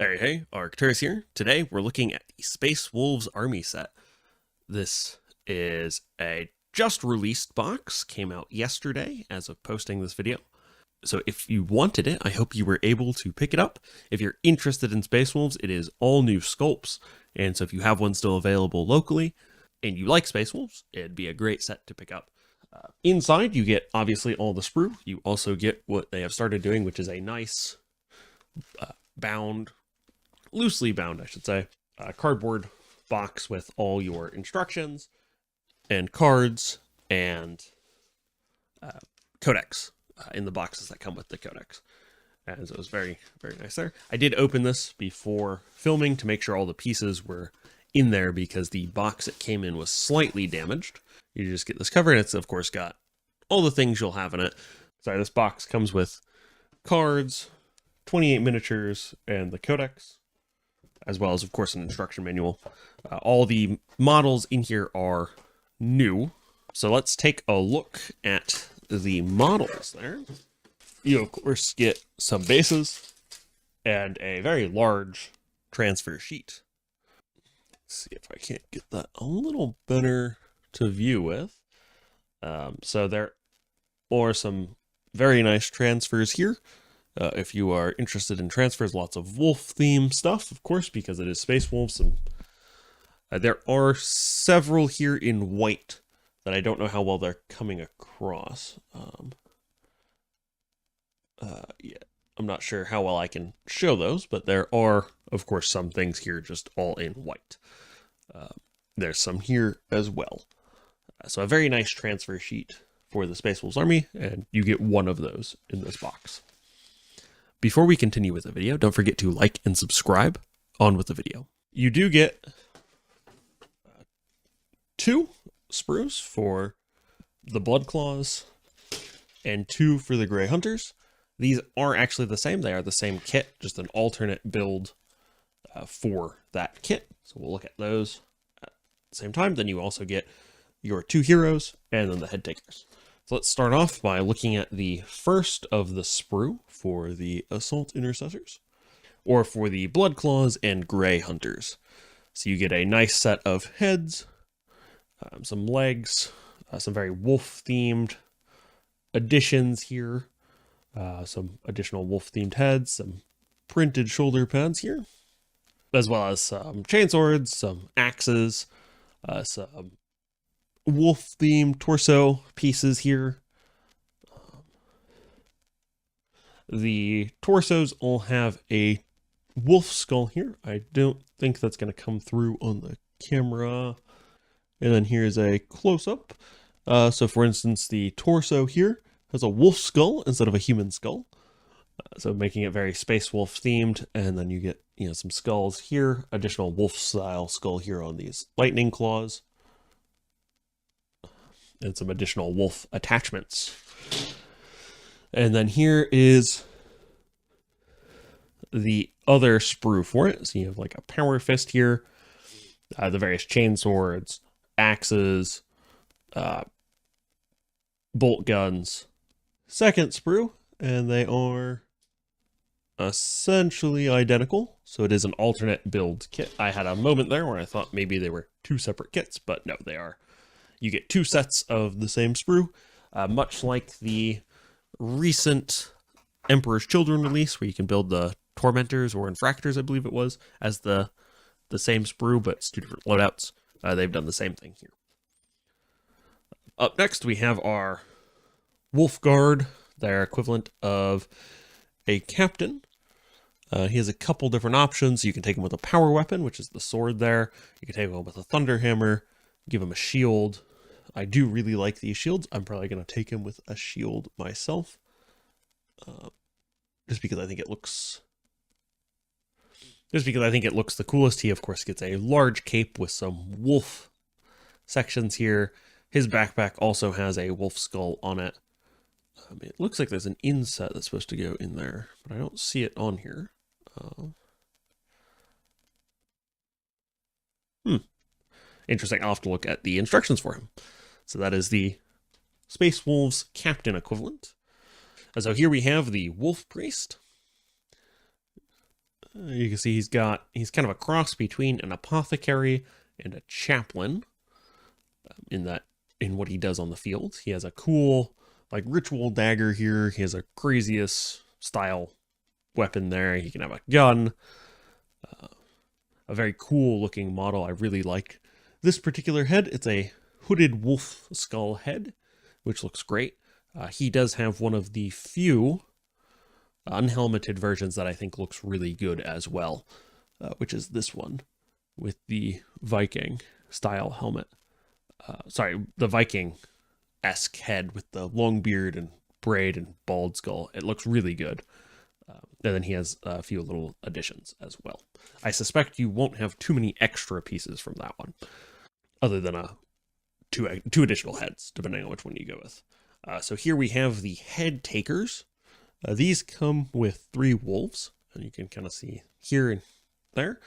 Hey, Arcturus here. Today we're looking at the Space Wolves Army set. This is a just released box, came out yesterday as of posting this video. So if you wanted it, I hope you were able to pick it up. If you're interested in Space Wolves, it is all new sculpts. And so if you have one still available locally and you like Space Wolves, it'd be a great set to pick up. Inside, you get obviously all the sprue. You also get what they have started doing, which is a nice loosely bound, I should say, cardboard box with all your instructions and cards and codex in the boxes that come with the codex. And so it was very, very nice there. I did open this before filming to make sure all the pieces were in there because the box it came in was slightly damaged. You just get this cover and it's of course got all the things you'll have in it. Sorry, this box comes with cards, 28 miniatures, and the codex, as well as, of course, an instruction manual. All the models in here are new. So let's take a look at the models there. You, of course, get some bases and a very large transfer sheet. Let's see if I can't get that a little better to view with. So there are some very nice transfers here. If you are interested in transfers, lots of wolf theme stuff, of course, because it is Space Wolves. And there are several here in white that I don't know how well they're coming across. Yeah, I'm not sure how well I can show those, but there are, of course, some things here just all in white. There's some here as well. So a very nice transfer sheet for the Space Wolves Army, and you get one of those in this box. Before we continue with the video, don't forget to like and subscribe. On with the video. You do get 2 sprues for the Blood Claws and 2 for the Grey Hunters. These are actually the same. They are the same kit, just an alternate build for that kit. So we'll look at those at the same time. Then you also get your 2 heroes and then the Headtakers. So let's start off by looking at the first of the sprue for the Assault Intercessors, or for the Blood Claws and Grey Hunters. So you get a nice set of heads, some legs, some very wolf-themed additions here, some additional wolf-themed heads, some printed shoulder pads here, as well as some chainswords, some axes, some wolf-themed torso pieces here. The torsos all have a wolf skull here. I don't think that's going to come through on the camera. And then here's a close-up. So for instance, the torso here has a wolf skull instead of a human skull. So making it very Space Wolf themed. And then you get, some skulls here, additional wolf style skull here on these lightning claws, and some additional wolf attachments. And then here is the other sprue for it. So you have like a power fist here, the various chain swords, axes, bolt guns. Second sprue, and they are essentially identical. So it is an alternate build kit. I had a moment there where I thought maybe they were 2 separate kits, but no, they are. You get 2 sets of the same sprue, much like the recent Emperor's Children release, where you can build the Tormentors or Infractors, I believe it was, as the same sprue, but it's 2 different loadouts. They've done the same thing here. Up next, we have our Wolf Guard, their equivalent of a captain. He has a couple different options. You can take him with a power weapon, which is the sword there. You can take him with a thunder hammer, give him a shield. I do really like these shields. I'm probably going to take him with a shield myself. Just because I think it looks the coolest. He, of course, gets a large cape with some wolf sections here. His backpack also has a wolf skull on it. It looks like there's an inset that's supposed to go in there, but I don't see it on here. Interesting. I'll have to look at the instructions for him. So that is the Space Wolves Captain equivalent. So here we have the Wolf Priest. You can see he's kind of a cross between an apothecary and a chaplain in what he does on the field. He has a cool like ritual dagger here. He has a craziest style weapon there. He can have a gun. A very cool looking model. I really like this particular head. It's a hooded wolf skull head, which looks great. He does have one of the few unhelmeted versions that I think looks really good as well, which is this one with the Viking style helmet. Sorry, the Viking-esque head with the long beard and braid and bald skull. It looks really good. And then he has a few little additions as well. I suspect you won't have too many extra pieces from that one, other than two additional heads, depending on which one you go with. So here we have the head takers. These come with 3 wolves, and you can kind of see here and there,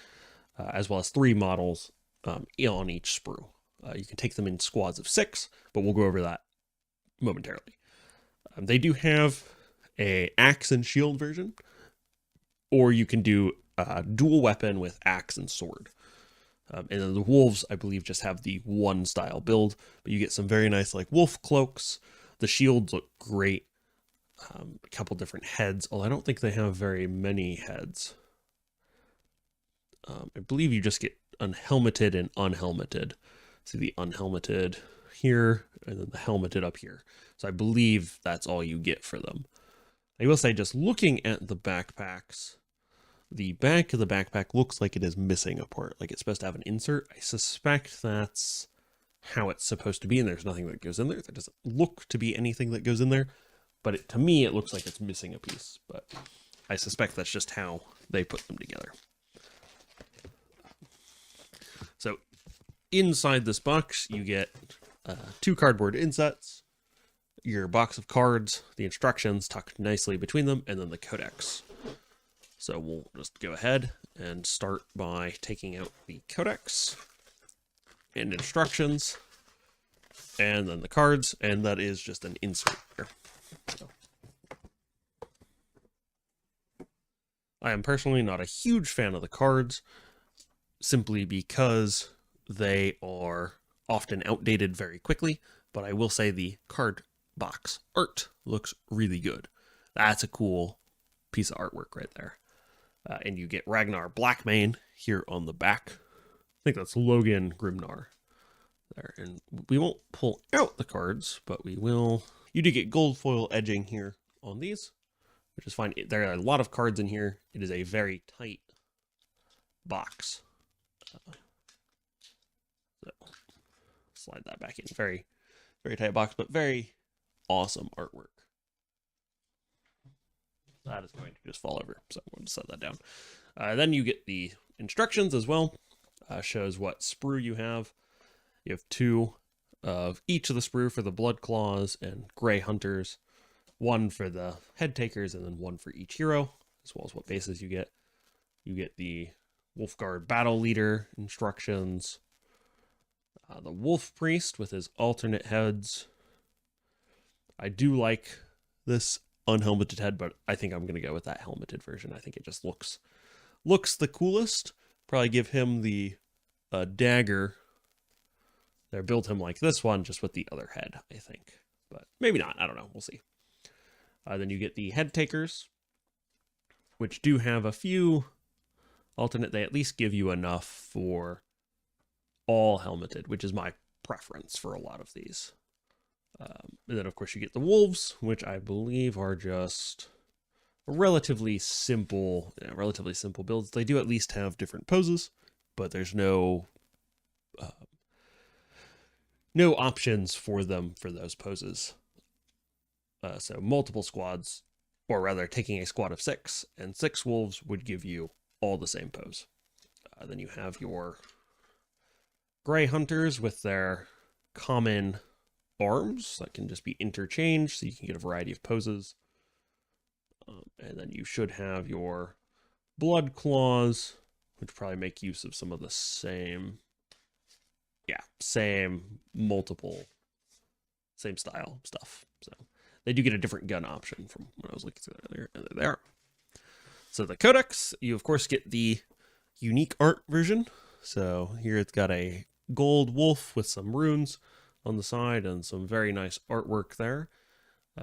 as well as 3 models on each sprue. You can take them in squads of 6, but we'll go over that momentarily. They do have a axe and shield version, or you can do a dual weapon with axe and sword. And then the wolves, I believe, just have the 1 style build, but you get some very nice like wolf cloaks. The shields look great. A couple different heads, although I don't think they have very many heads. I believe you just get unhelmeted and unhelmeted. See the unhelmeted here, and then the helmeted up here. So I believe that's all you get for them. I will say, just looking at the backpacks, the back of the backpack looks like it is missing a part. Like it's supposed to have an insert. I suspect that's how it's supposed to be, and there's nothing that goes in there. There doesn't look to be anything that goes in there, but to me, it looks like it's missing a piece. But I suspect that's just how they put them together. So inside this box, you get 2 cardboard insets, your box of cards, the instructions tucked nicely between them, and then the codex. So we'll just go ahead and start by taking out the codex and instructions, and then the cards, and that is just an insert here. So, I am personally not a huge fan of the cards, simply because they are often outdated very quickly, but I will say the card box art looks really good. That's a cool piece of artwork right there. And you get Ragnar Blackmane here on the back. I think that's Logan Grimnar there. And we won't pull out the cards, but we will. You do get gold foil edging here on these, which is fine. There are a lot of cards in here. It is a very tight box. So slide that back in. Very, very tight box, but very awesome artwork. That is going to just fall over, so I'm going to set that down. Then you get the instructions as well. Shows what sprue you have. You have 2 of each of the sprue for the Blood Claws and Gray Hunters, 1 for the Head Takers, and then 1 for each hero, as well as what bases you get. You get the Wolf Guard Battle Leader instructions, the Wolf Priest with his alternate heads. I do like this unhelmeted head, but I think I'm going to go with that helmeted version. I think it just looks the coolest. Probably give him the dagger there, build him like this one, just with the other head, I think. But maybe not. I don't know. We'll see. Then you get the Head Takers, which do have a few alternate. They at least give you enough for all helmeted, which is my preference for a lot of these. And then, of course, you get the wolves, which I believe are just relatively simple builds. They do at least have different poses, but there's no options for them for those poses. So multiple squads, or rather taking a squad of 6, and 6 wolves would give you all the same pose. Then you have your Gray Hunters with their common arms that can just be interchanged, so you can get a variety of poses. And then you should have your Blood Claws, which probably make use of some of the same style stuff. So they do get a different gun option from when I was looking through earlier, and there they are. So the Codex, you of course get the unique art version. So here it's got a gold wolf with some runes on the side and some very nice artwork there.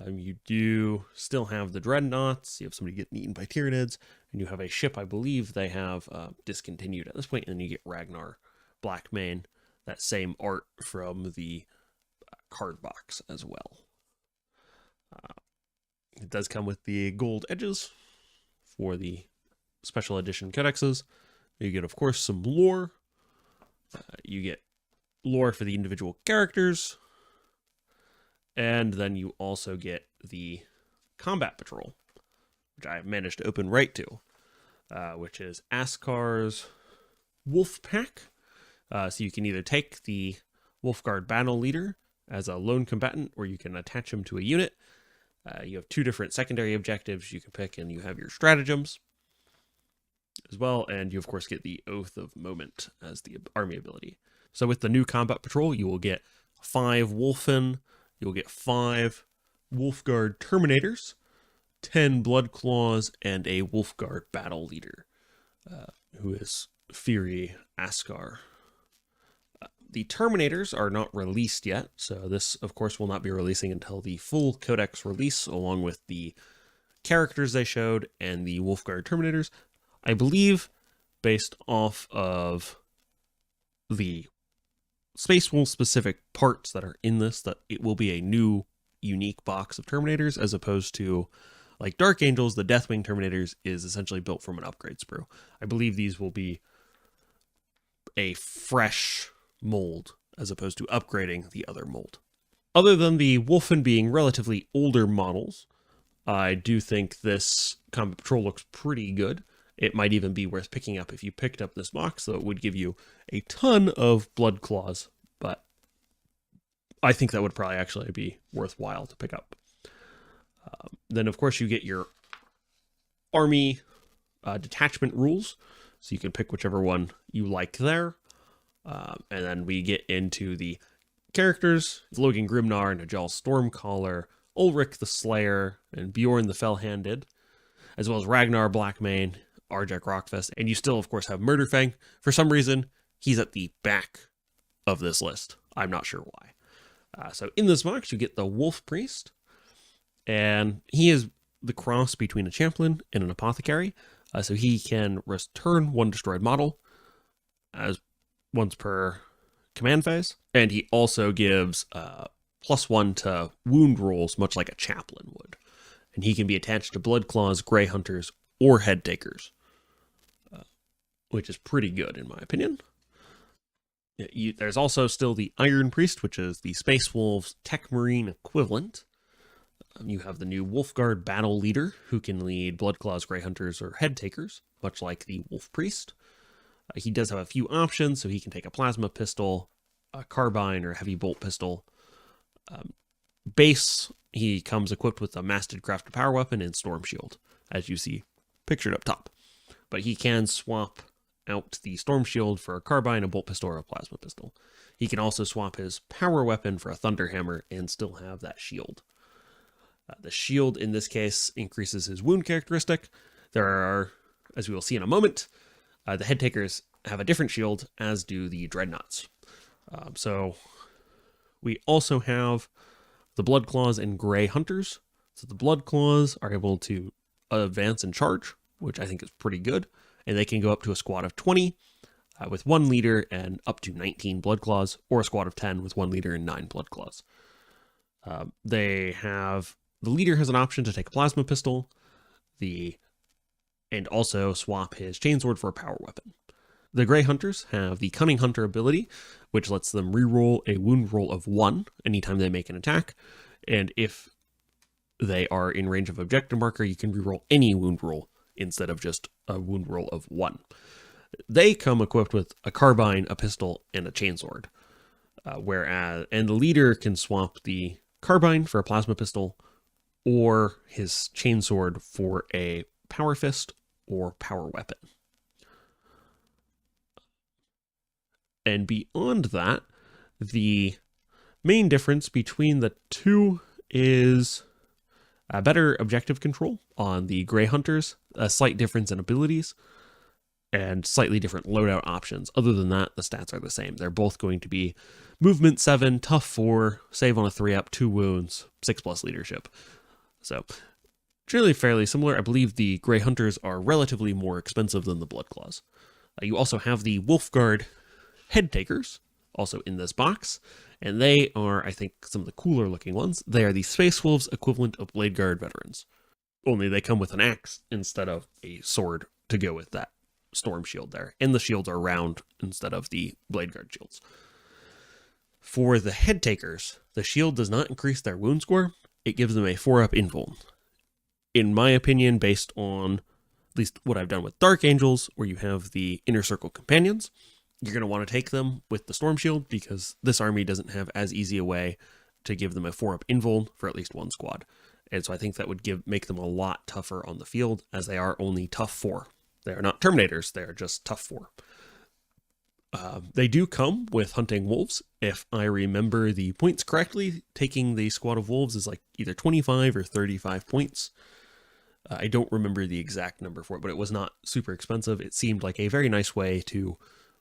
You do still have the dreadnoughts. You have somebody getting eaten by Tyranids, and you have a ship I believe they have discontinued at this point, and then you get Ragnar Blackmane, that same art from the card box as well. It does come with the gold edges for the special edition codexes. You get, of course, some lore. You get lore for the individual characters. And then you also get the combat patrol, which I managed to open right to, which is Askar's Wolf Pack. So you can either take the Wolf Guard battle leader as a lone combatant, or you can attach him to a unit. You have 2 different secondary objectives you can pick, and you have your stratagems as well. And you, of course, get the Oath of Moment as the army ability. So with the new combat patrol, you will get 5 Wolfen. You'll get 5 Wolf Guard Terminators, 10 Blood Claws, and a Wolf Guard battle leader, who is Fury Askar. The Terminators are not released yet, so this, of course, will not be releasing until the full Codex release, along with the characters they showed and the Wolf Guard Terminators. I believe, based off of the Space Wolf specific parts that are in this, that it will be a new, unique box of Terminators, as opposed to, like Dark Angels, the Deathwing Terminators is essentially built from an upgrade sprue. I believe these will be a fresh mold, as opposed to upgrading the other mold. Other than the Wolfen being relatively older models, I do think this Combat Patrol looks pretty good. It might even be worth picking up if you picked up this box, so it would give you a ton of Blood Claws, but I think that would probably actually be worthwhile to pick up. Then, of course, you get your army detachment rules, so you can pick whichever one you like there. And then we get into the characters: Logan Grimnar, Najal Stormcaller, Ulrich the Slayer, and Bjorn the Fell-Handed, as well as Ragnar Blackmane, Arjak Rockfest, and you still, of course, have Murderfang. For some reason, he's at the back of this list. I'm not sure why. So in this box, you get the Wolf Priest, and he is the cross between a Champion and an Apothecary. So he can return 1 destroyed model as once per command phase, and he also gives +1 to wound rolls, much like a Chaplain would. And he can be attached to Blood Claws, Grey Hunters, or Headtakers, which is pretty good in my opinion. There's also still the Iron Priest, which is the Space Wolves Tech Marine equivalent. You have the new Wolf Guard Battle Leader, who can lead Blood Claws, Grey Hunters, or Headtakers, much like the Wolf Priest. He does have a few options, so he can take a Plasma Pistol, a Carbine, or Heavy Bolt Pistol. Base, he comes equipped with a Masted Crafted Power Weapon and Storm Shield, as you see pictured up top. But he can swap out the Storm Shield for a Carbine, a Bolt Pistol, or a Plasma Pistol. He can also swap his Power Weapon for a Thunder Hammer and still have that shield. The shield, in this case, increases his wound characteristic. There are, as we will see in a moment, the Headtakers have a different shield, as do the Dreadnoughts. So we also have the Blood Claws and Grey Hunters. So the Blood Claws are able to advance and charge, which I think is pretty good. And they can go up to a squad of 20 with 1 leader and up to 19 Blood Claws, or a squad of 10 with 1 leader and 9 Blood Claws. The leader has an option to take a Plasma Pistol, and also swap his Chainsword for a Power Weapon. The Grey Hunters have the Cunning Hunter ability, which lets them reroll a wound roll of 1 anytime they make an attack. And if they are in range of objective marker, you can reroll any wound roll instead of just a wound roll of 1. They come equipped with a Carbine, a Pistol, and a Chainsword. And the leader can swap the Carbine for a Plasma Pistol, or his Chainsword for a Power Fist or Power Weapon. And beyond that, the main difference between the two is Better objective control on the Grey Hunters, a slight difference in abilities, and slightly different loadout options. Other than that, the stats are the same. They're both going to be movement 7, tough 4, save on a 3-up, 2 wounds, 6+ leadership. So generally fairly similar. I believe the Grey Hunters are relatively more expensive than the Bloodclaws. You also have the Wolf Guard Headtakers, also in this box, and they are, I think, some of the cooler looking ones. They are the Space Wolves equivalent of Blade Guard veterans, only they come with an axe instead of a sword to go with that storm shield there, and the shields are round instead of the Blade Guard shields. For the Headtakers, the shield does not increase their wound score, it gives them a 4-up invuln. In my opinion, based on at least what I've done with Dark Angels, where you have the Inner Circle Companions, you're going to want to take them with the Storm Shield because this army doesn't have as easy a way to give them a 4-up invuln for at least one squad. And so I think that would make them a lot tougher on the field, as they are only tough 4. They are not Terminators, they are just tough 4. They do come with hunting wolves. If I remember the points correctly, taking the squad of wolves is like either 25 or 35 points. I don't remember the exact number for it, but it was not super expensive. It seemed like a very nice way to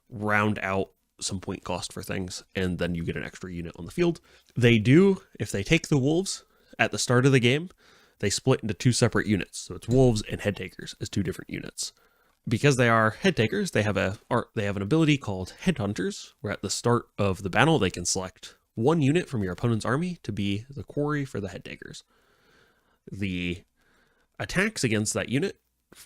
round out some point cost for things, and then you get an extra unit on the field. They do, if they take the wolves at the start of the game, they split into 2 separate units. So it's wolves and Headtakers as 2 different units. Because they are Headtakers, they have an ability called Headhunters, where at the start of the battle they can select 1 unit from your opponent's army to be the quarry for the Headtakers. The attacks against that unit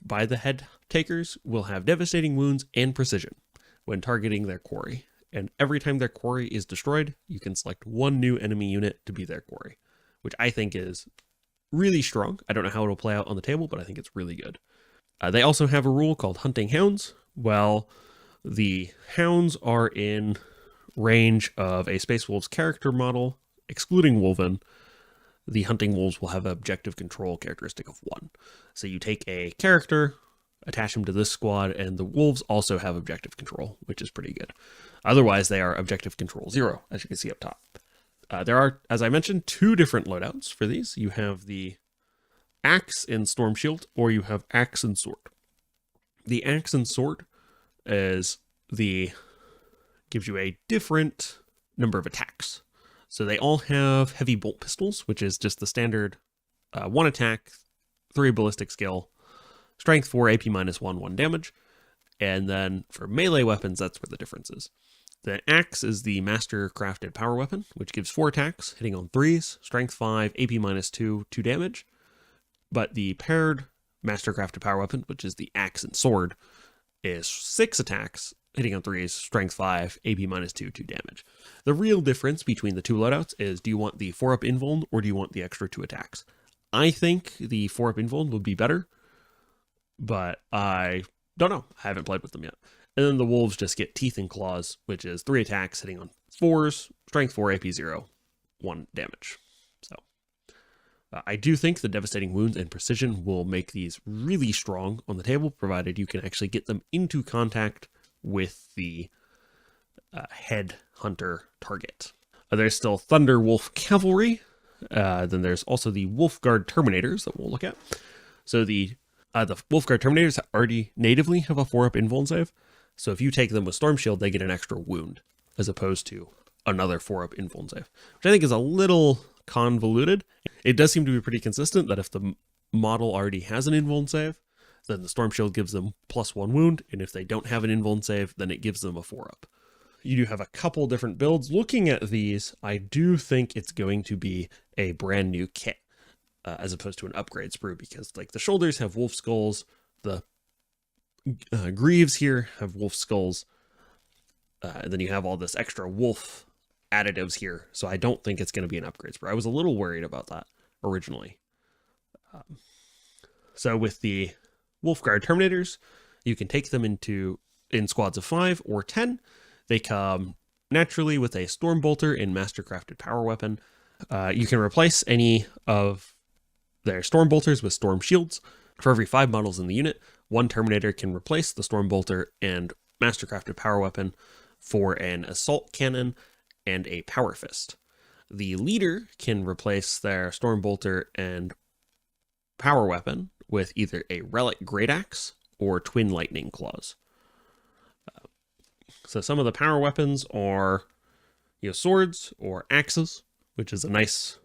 by the Headtakers will have devastating wounds and precision when targeting their quarry. And every time their quarry is destroyed, you can select 1 new enemy unit to be their quarry, which I think is really strong. I don't know how it'll play out on the table, but I think it's really good. They also have a rule called Hunting Hounds. Well, the hounds are in range of a Space Wolves character model, excluding Wolven. The Hunting Wolves will have an objective control characteristic of 1. So you take a character, attach him to this squad, and the wolves also have objective control, which is pretty good. Otherwise, they are objective control 0, as you can see up top. There are, as I mentioned, 2 different loadouts for these. You have the Axe and Storm Shield, or you have Axe and Sword. The Axe and Sword gives you a different number of attacks. So they all have heavy bolt pistols, which is just the standard 1 attack, 3 ballistic skill, strength 4, AP -1, 1 damage. And then for melee weapons, that's where the difference is. The Axe is the Master Crafted Power Weapon, which gives 4 attacks, hitting on 3s, strength 5, AP -2, 2 damage. But the paired Master Crafted Power Weapon, which is the Axe and Sword, is 6 attacks, hitting on 3s, strength 5, AP -2, 2 damage. The real difference between the 2 loadouts is, do you want the 4-up invuln or do you want the extra 2 attacks? I think the 4-up invuln would be better, but I don't know. I haven't played with them yet. And then the wolves just get Teeth and Claws, which is 3 attacks, hitting on 4s, strength 4, AP 0, 1 damage. So I do think the devastating wounds and precision will make these really strong on the table, provided you can actually get them into contact with the head hunter target. There's still Thunder Wolf Cavalry. Then there's also the Wolf Guard Terminators that we'll look at. So the Wolf Guard Terminators already natively have a 4-up invuln save. So if you take them with Storm Shield, they get an extra wound, as opposed to another 4-up invuln save, which I think is a little convoluted. It does seem to be pretty consistent that if the model already has an invuln save, then the Storm Shield gives them +1 wound, and if they don't have an invuln save, then it gives them a 4-up. You do have a couple different builds. Looking at these, I do think it's going to be a brand new kit, as opposed to an upgrade sprue, because like the shoulders have wolf skulls, the greaves here have wolf skulls, and then you have all this extra wolf additives here, so I don't think it's going to be an upgrade sprue. I was a little worried about that originally. So with the Wolf Guard Terminators, you can take them in squads of 5 or 10. They come naturally with a Storm Bolter and Master Crafted Power Weapon. You can replace any of their Storm Bolters with Storm Shields. For every 5 models in the unit, 1 Terminator can replace the Storm Bolter and Master Crafted Power Weapon for an Assault Cannon and a Power Fist. The leader can replace their Storm Bolter and power weapon with either a relic great axe or twin lightning claws. So some of the power weapons are, swords or axes, which is a nice.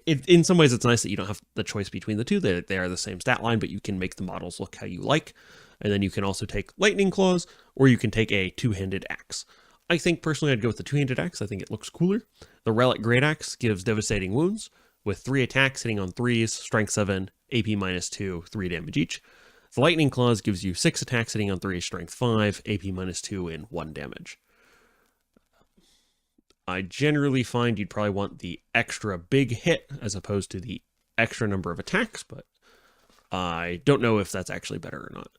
In some ways, it's nice that you don't have the choice between the two. They are the same stat line, but you can make the models look how you like. And then you can also take lightning claws, or you can take a two-handed axe. I think personally I'd go with the two-handed axe. I think it looks cooler. The relic great axe gives devastating wounds with 3 attacks hitting on 3s, strength 7, AP -2, 3 damage each. The lightning claws gives you 6 attacks hitting on 3, strength 5, AP -2, and 1 damage. I generally find you'd probably want the extra big hit as opposed to the extra number of attacks, but I don't know if that's actually better or not.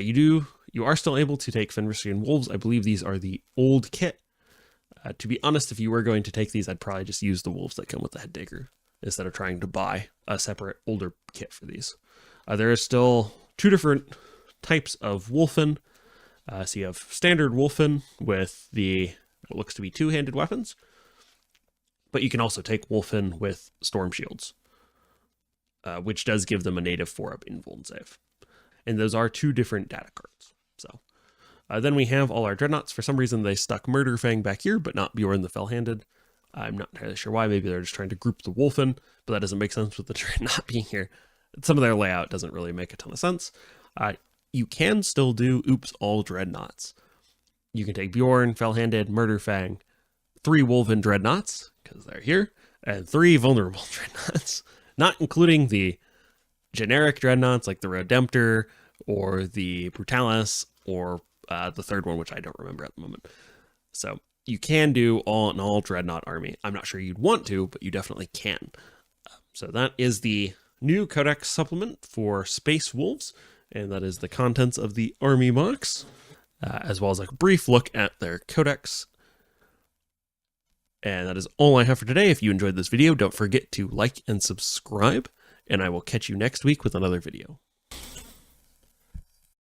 You are still able to take Fenrisian Wolves. I believe these are the old kit. To be honest, if you were going to take these, I'd probably just use the Wolves that come with the Headtaker instead of trying to buy a separate older kit for these. There is still 2 different types of Wolfen. So you have standard Wolfen with what looks to be 2-handed weapons, but you can also take Wolfen with Storm Shields, which does give them a native 4-up invuln save. And those are 2 different data cards. So then we have all our Dreadnoughts. For some reason, they stuck Murderfang back here, but not Bjorn the Fell-Handed. I'm not entirely sure why. Maybe they're just trying to group the Wolfen, but that doesn't make sense with the Dreadnought being here. Some of their layout doesn't really make a ton of sense. You can still do Oops All Dreadnoughts. You can take Bjorn, Fell-Handed, Murderfang, 3 Wolven Dreadnoughts, because they're here, and 3 Vulnerable Dreadnoughts, not including the generic Dreadnoughts like the Redemptor or the Brutalis or the third one, which I don't remember at the moment. So you can do an all Dreadnought army. I'm not sure you'd want to, but you definitely can. So that is the new Codex Supplement for Space Wolves, and that is the contents of the army box, as well as a brief look at their Codex. And that is all I have for today. If you enjoyed this video, don't forget to like and subscribe, and I will catch you next week with another video.